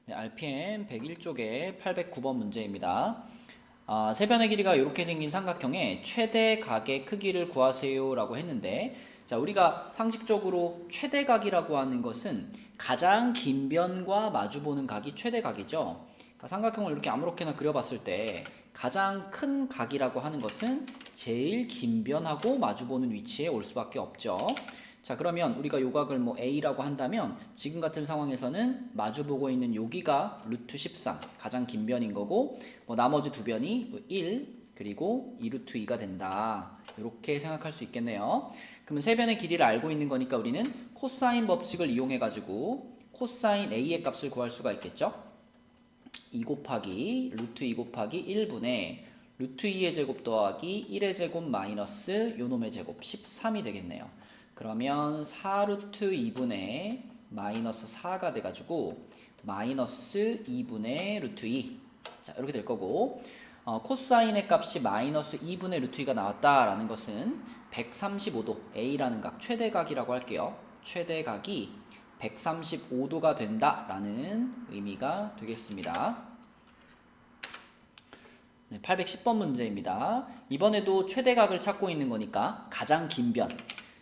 네, RPM 101쪽에 809번 문제입니다. 세변의 길이가 이렇게 생긴 삼각형의 최대 각의 크기를 구하세요 라고 했는데, 자, 우리가 상식적으로 최대각이라고 하는 것은 가장 긴 변과 마주보는 각이 최대각이죠. 그러니까 삼각형을 이렇게 아무렇게나 그려봤을 때 가장 큰 각이라고 하는 것은 제일 긴 변하고 마주보는 위치에 올 수밖에 없죠. 자, 그러면 우리가 요 각을 뭐 A라고 한다면 지금 같은 상황에서는 마주보고 있는 여기가 루트 13 가장 긴 변인 거고, 뭐 나머지 두 변이 1 그리고 2 루트 2가 된다, 이렇게 생각할 수 있겠네요. 그러면 세 변의 길이를 알고 있는 거니까 우리는 코사인 법칙을 이용해 가지고 코사인 A의 값을 구할 수가 있겠죠. 2 곱하기 루트 2 곱하기 1분의 루트 2의 제곱 더하기 1의 제곱 마이너스 요놈의 제곱 13이 되겠네요. 그러면 4 루트 2분의 마이너스 4가 돼가지고 마이너스 2분의 루트 2. 자, 이렇게 될 거고, 코사인의 값이 마이너스 2분의 루트 2가 나왔다라는 것은 135도 A라는 각, 최대각이라고 할게요. 최대각이 135도가 된다라는 의미가 되겠습니다. 네, 810번 문제입니다. 이번에도 최대각을 찾고 있는 거니까 가장 긴 변.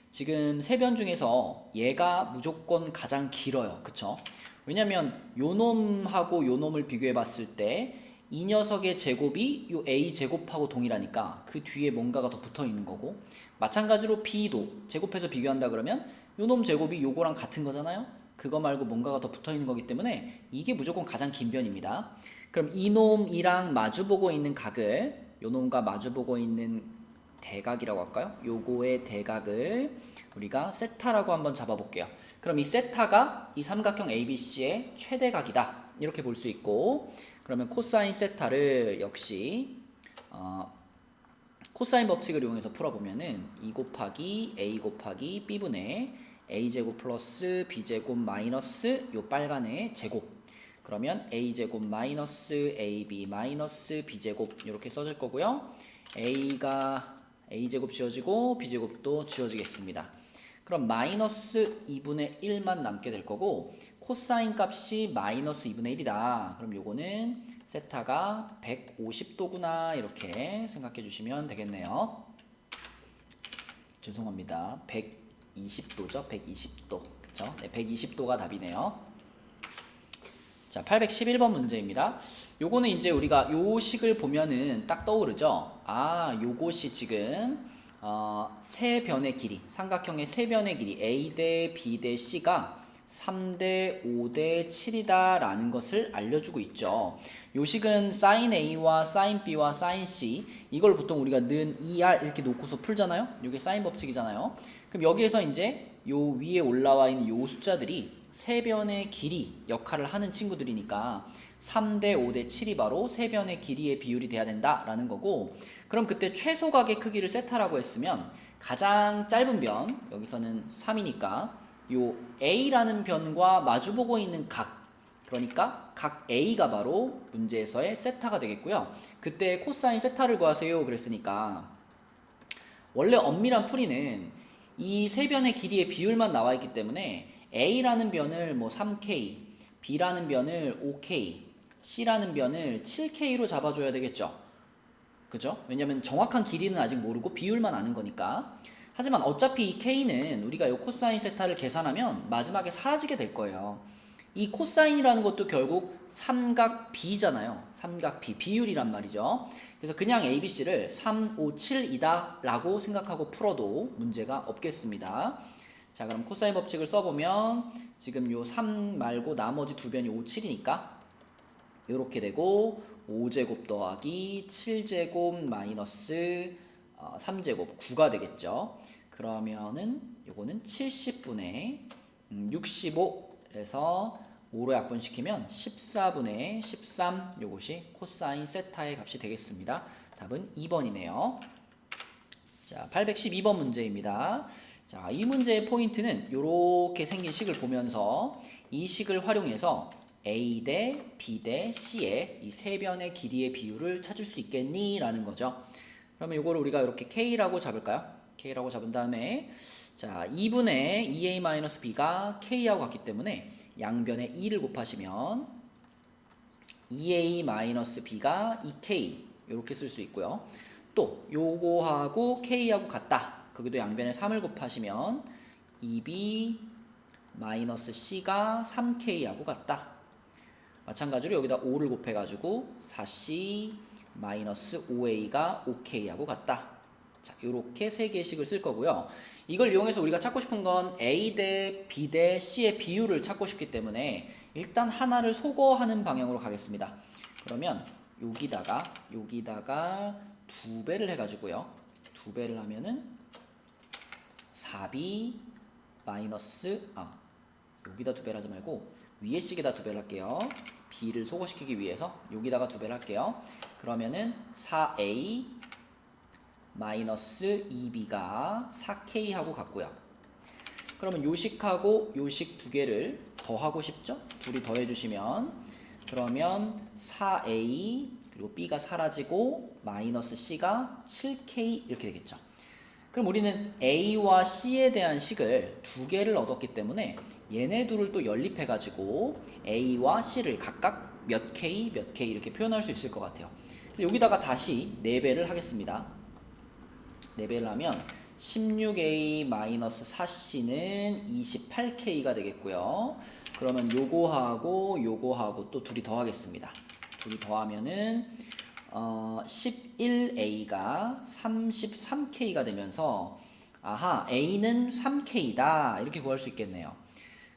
지금 세 변 중에서 얘가 무조건 가장 길어요. 그쵸? 왜냐면 요 놈하고 요 놈을 비교해 봤을 때 이 녀석의 제곱이 요 A 제곱하고 동일하니까 그 뒤에 뭔가가 더 붙어 있는 거고, 마찬가지로 B도 제곱해서 비교한다 그러면 요 놈 제곱이 요거랑 같은 거잖아요. 그거 말고 뭔가가 더 붙어 있는 거기 때문에 이게 무조건 가장 긴 변입니다. 그럼 이 놈이랑 마주보고 있는 각을, 요 놈과 마주보고 있는 대각이라고 할까요? 요거의 대각을 우리가 세타라고 한번 잡아볼게요. 그럼 이 세타가 이 삼각형 ABC의 최대각이다, 이렇게 볼 수 있고, 그러면 코사인 세타를 역시 코사인 법칙을 이용해서 풀어보면은 2 곱하기 A 곱하기 B분의 A제곱 플러스 B제곱 마이너스 요 빨간의 제곱, 그러면 A제곱 마이너스 AB 마이너스 B제곱 이렇게 써질 거고요. A가 A제곱 지워지고 B제곱도 지워지겠습니다. 그럼 마이너스 2분의 1만 남게 될 거고, 코사인 값이 마이너스 2분의 1이다. 그럼 요거는 세타가 150도구나, 이렇게 생각해 주시면 되겠네요. 죄송합니다. 120도죠. 120도. 그쵸? 네, 120도가 답이네요. 자, 811번 문제입니다. 요거는 이제 우리가 요 식을 보면은 딱 떠오르죠. 요것이 지금 세 변의 길이, 삼각형의 세 변의 길이 A 대 B 대 C가 3대 5대 7이다 라는 것을 알려주고 있죠. 요 식은 sin A와 sin B와 sin C, 이걸 보통 우리가 는 ER 이렇게 놓고서 풀잖아요. 요게 사인 법칙이잖아요. 그럼 여기에서 이제 요 위에 올라와 있는 요 숫자들이 세 변의 길이 역할을 하는 친구들이니까 3대 5대 7이 바로 세 변의 길이의 비율이 돼야 된다라는 거고, 그럼 그때 최소각의 크기를 세타라고 했으면 가장 짧은 변, 여기서는 3이니까 요 A라는 변과 마주보고 있는 각, 그러니까 각 A가 바로 문제에서의 세타가 되겠고요. 그때 코사인 세타를 구하세요 그랬으니까 원래 엄밀한 풀이는 이 세 변의 길이의 비율만 나와 있기 때문에 A라는 변을 뭐 3K, B라는 변을 5K, C라는 변을 7K로 잡아줘야 되겠죠. 그죠? 왜냐면 정확한 길이는 아직 모르고 비율만 아는 거니까. 하지만 어차피 이 K는 우리가 이 코사인 세타를 계산하면 마지막에 사라지게 될 거예요. 이 코사인이라는 것도 결국 삼각 B잖아요. 삼각 B, 비율이란 말이죠. 그래서 그냥 ABC를 3, 5, 7이다 라고 생각하고 풀어도 문제가 없겠습니다. 자, 그럼 코사인 법칙을 써보면 지금 요 3 말고 나머지 두 변이 5, 7이니까 이렇게 되고, 5제곱 더하기 7제곱 마이너스 3제곱 9가 되겠죠. 그러면은 요거는 70분의 65에서 5로 약분시키면 14분의 13, 요것이 코사인 세타의 값이 되겠습니다. 답은 2번이네요. 자, 812번 문제입니다. 자, 이 문제의 포인트는 이렇게 생긴 식을 보면서 이 식을 활용해서 A 대 B 대 C의 이 세 변의 길이의 비율을 찾을 수 있겠니? 라는 거죠. 그러면 이거를 우리가 이렇게 K라고 잡을까요? K라고 잡은 다음에, 자, 2분의 2A-B가 K하고 같기 때문에 양변에 2를 곱하시면 2a-b가 2k 이렇게 쓸 수 있고요. 또 요거하고 k하고 같다. 거기도 양변에 3을 곱하시면 2b-c가 3k하고 같다. 마찬가지로 여기다 5를 곱해가지고 4c-5a가 5k하고 같다. 자, 이렇게 세 개의 식을 쓸 거고요. 이걸 이용해서 우리가 찾고 싶은 건 A 대 B 대 C의 비율을 찾고 싶기 때문에 일단 하나를 소거하는 방향으로 가겠습니다. 그러면 여기다가 2배를 해가지고요. 2배를 하면은 4B 마이너스 여기다 2배를 하지 말고 위에 식에다 2배를 할게요. B를 소거시키기 위해서 여기다가 2배를 할게요. 그러면은 4A 마이너스 2B가 4K하고 같고요. 그러면 요식하고 요식 두 개를 더하고 싶죠? 둘이 더해주시면 그러면 4A 그리고 B가 사라지고 마이너스 C가 7K 이렇게 되겠죠. 그럼 우리는 A와 C에 대한 식을 두 개를 얻었기 때문에 얘네 둘을 또 연립해가지고 A와 C를 각각 몇 K, 몇 K 이렇게 표현할 수 있을 것 같아요. 여기다가 다시 4배를 하겠습니다. 4배를 하면 16A-4C는 28K가 되겠고요. 그러면 요거하고 또 둘이 더하겠습니다. 둘이 더하면은 11A가 33K가 되면서 A는 3K다 이렇게 구할 수 있겠네요.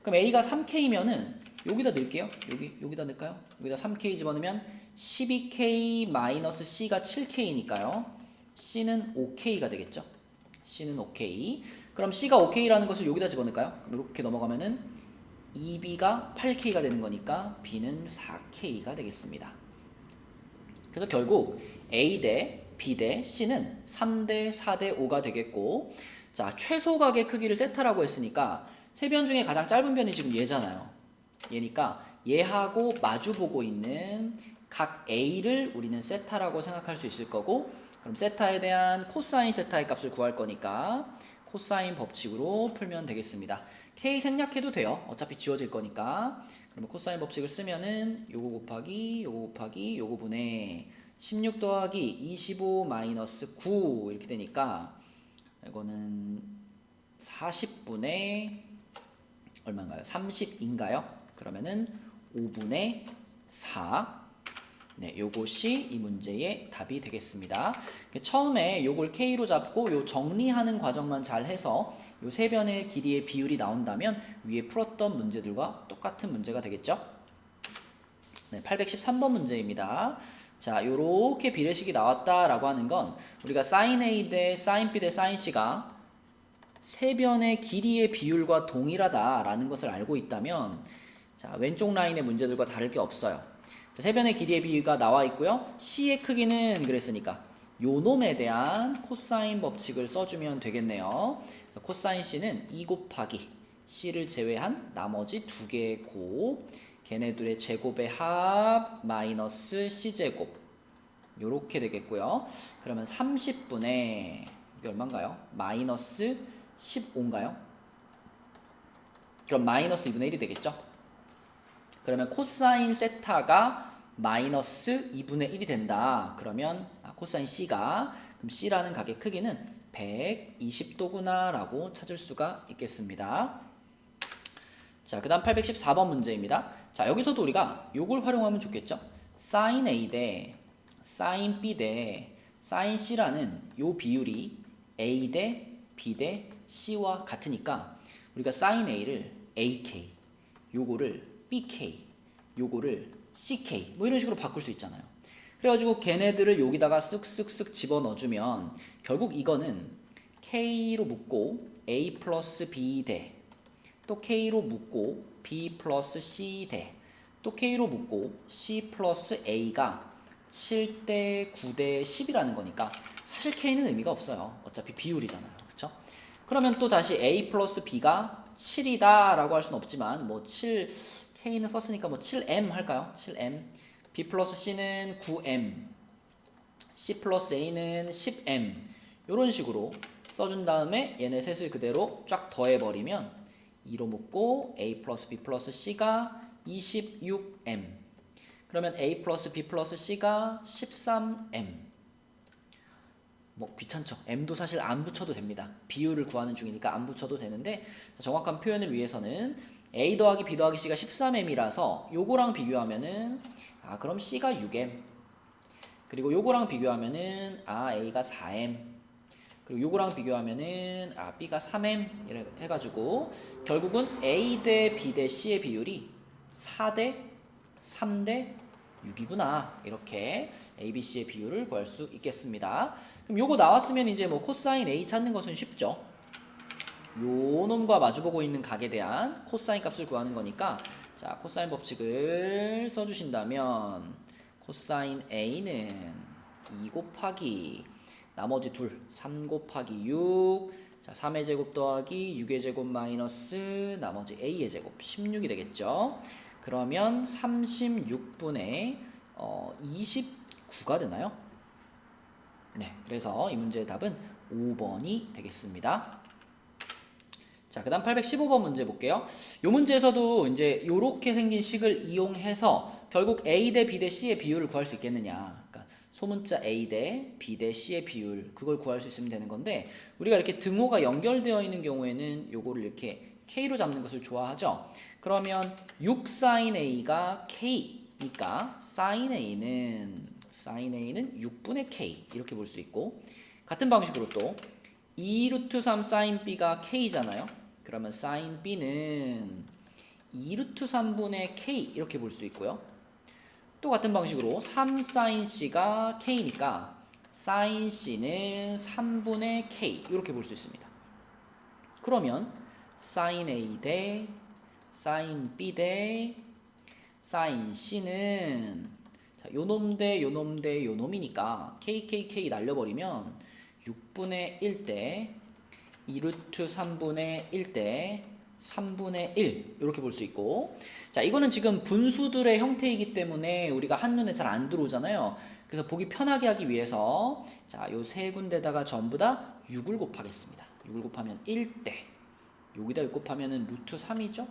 그럼 A가 3K면은 여기다 넣을게요. 여기다 넣을까요? 여기다 3K 집어넣으면 12K-C가 7K니까요. C는 5K가 되겠죠. C는 5K. 그럼 C가 5K라는 것을 여기다 집어넣을까요? 그럼 이렇게 넘어가면은 2B가 8K가 되는 거니까 B는 4K가 되겠습니다. 그래서 결국 A 대 B 대 C는 3대 4대 5가 되겠고, 자, 최소각의 크기를 세타라고 했으니까 세 변 중에 가장 짧은 변이 지금 얘잖아요. 얘니까 얘하고 마주보고 있는 각 A를 우리는 세타라고 생각할 수 있을 거고, 그럼 세타에 대한 코사인 세타의 값을 구할 거니까 코사인 법칙으로 풀면 되겠습니다. K 생략해도 돼요. 어차피 지워질 거니까. 그러면 코사인 법칙을 쓰면은 요거 곱하기 요거 분의 16 더하기 25 마이너스 9 이렇게 되니까 이거는 40분의 얼마인가요? 30인가요? 그러면은 5분의 4. 네, 요것이 이 문제의 답이 되겠습니다. 처음에 요걸 K로 잡고 요 정리하는 과정만 잘 해서 요 세 변의 길이의 비율이 나온다면 위에 풀었던 문제들과 똑같은 문제가 되겠죠? 네, 813번 문제입니다. 자, 요렇게 비례식이 나왔다라고 하는 건 우리가 sin A 대 sin B 대 sin C가 세 변의 길이의 비율과 동일하다라는 것을 알고 있다면 자, 왼쪽 라인의 문제들과 다를 게 없어요. 자, 세 변의 길이의 비율가 나와 있고요. C의 크기는 그랬으니까 요 놈에 대한 코사인 법칙을 써주면 되겠네요. 코사인 C는 2 곱하기 C를 제외한 나머지 두 개의 곱, 걔네들의 제곱의 합 마이너스 C제곱 요렇게 되겠고요. 그러면 30분의 이게 얼마인가요? 마이너스 15인가요? 그럼 마이너스 2분의 1이 되겠죠? 그러면 코사인 세타가 마이너스 2분의 1이 된다. 그러면 코사인 C가 그럼 C라는 각의 크기는 120도구나 라고 찾을 수가 있겠습니다. 자, 그 다음 814번 문제입니다. 자, 여기서도 우리가 요걸 활용하면 좋겠죠? sin A 대 sin B 대 sin C라는 요 비율이 A 대 B 대 C와 같으니까 우리가 sin A를 AK, 요거를 BK, 요거를 CK 뭐 이런 식으로 바꿀 수 있잖아요. 그래가지고 걔네들을 여기다가 쓱쓱쓱 집어넣어주면 결국 이거는 K로 묶고 A 플러스 B 대 또 K로 묶고 B 플러스 C 대 또 K로 묶고 C 플러스 A가 7대 9대 10이라는 거니까 사실 K는 의미가 없어요. 어차피 비율이잖아요. 그렇죠? 그러면 또 다시 A 플러스 B가 7이다 라고 할 수는 없지만 뭐 7 K는 썼으니까 뭐 7M 할까요? 7M B 플러스 C는 9M C 플러스 A는 10M 이런 식으로 써준 다음에 얘네 셋을 그대로 쫙 더해버리면 2로 묶고 A 플러스 B 플러스 C가 26M 그러면 A 플러스 B 플러스 C가 13M. 뭐 귀찮죠. M도 사실 안 붙여도 됩니다. 비율을 구하는 중이니까 안 붙여도 되는데, 자, 정확한 표현을 위해서는 A 더하기 B 더하기 C가 13M이라서 요거랑 비교하면은 그럼 C가 6M. 그리고 요거랑 비교하면은 A가 4M. 그리고 요거랑 비교하면은 B가 3M 이래 해가지고 결국은 A 대 B 대 C의 비율이 4대 3대 6이구나. 이렇게 A, B, C의 비율을 구할 수 있겠습니다. 그럼 요거 나왔으면 이제 뭐 코사인 A 찾는 것은 쉽죠. 요 놈과 마주보고 있는 각에 대한 코사인 값을 구하는 거니까, 자, 코사인 법칙을 써주신다면 코사인 A는 2 곱하기 나머지 둘 3 곱하기 6, 자, 3의 제곱 더하기 6의 제곱 마이너스 나머지 A의 제곱 16이 되겠죠. 그러면 36분의 29가 되나요? 네, 그래서 이 문제의 답은 5번이 되겠습니다. 자, 그 다음 815번 문제 볼게요. 이 문제에서도 이제 요렇게 생긴 식을 이용해서 결국 A 대 B 대 C의 비율을 구할 수 있겠느냐. 그러니까 소문자 A 대 B 대 C의 비율, 그걸 구할 수 있으면 되는 건데, 우리가 이렇게 등호가 연결되어 있는 경우에는 요거를 이렇게 K로 잡는 것을 좋아하죠. 그러면 6 sin A가 K니까 sin A는 6분의 K 이렇게 볼 수 있고, 같은 방식으로 또 2 루트 3 sin B가 K잖아요. 그러면 sin B는 2 루트 3분의 K 이렇게 볼 수 있고요. 또 같은 방식으로 3 sin C가 K니까 sin C는 3분의 K 이렇게 볼 수 있습니다. 그러면 sin A 대 sin B 대 sin C는, 자, 요놈 대 요놈 대 요놈이니까 KKK 날려버리면 6분의 1 대 2루트 3분의 1 대 3분의 1 이렇게 볼 수 있고, 자, 이거는 지금 분수들의 형태이기 때문에 우리가 한눈에 잘 안 들어오잖아요. 그래서 보기 편하게 하기 위해서, 자, 요 세 군데다가 전부 다 6을 곱하겠습니다. 6을 곱하면 1대, 여기다 6 곱하면은 루트 3이죠.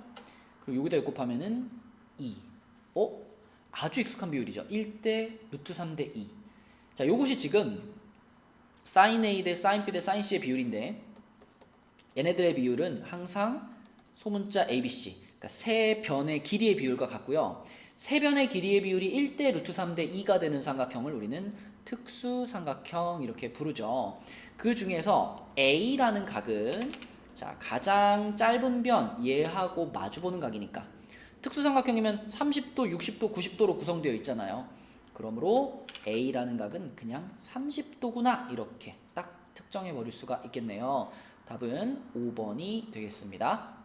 그리고 여기다 6 곱하면은 2. 아주 익숙한 비율이죠. 1대 루트 3대 2. 자, 요것이 지금 sin A 대 sin B 대 sin C의 비율인데, 얘네들의 비율은 항상 소문자 ABC, 그러니까 세 변의 길이의 비율과 같고요. 세 변의 길이의 비율이 1대 루트 3대 2가 되는 삼각형을 우리는 특수삼각형 이렇게 부르죠. 그 중에서 A라는 각은, 자, 가장 짧은 변 얘하고 마주보는 각이니까 특수삼각형이면 30도, 60도, 90도로 구성되어 있잖아요. 그러므로 A라는 각은 그냥 30도구나 이렇게 딱 특정해 버릴 수가 있겠네요. 답은 5번이 되겠습니다.